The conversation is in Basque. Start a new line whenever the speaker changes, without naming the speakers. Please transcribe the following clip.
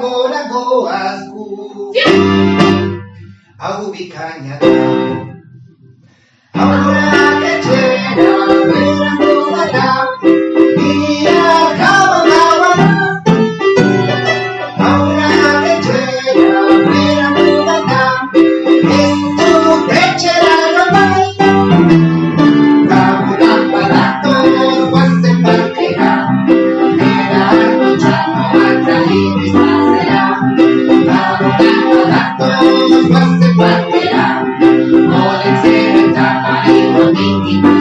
Agora goasku Hau bikaina da Aurrak etxera berandu bada Bihar gauan Aurrak etxera berandu bada Ez dut etxera bai Gauan badatoz guazen batera Era hartu txano bat iristazera Gauan badatoz guazen batera Olen zer eta mariko nintik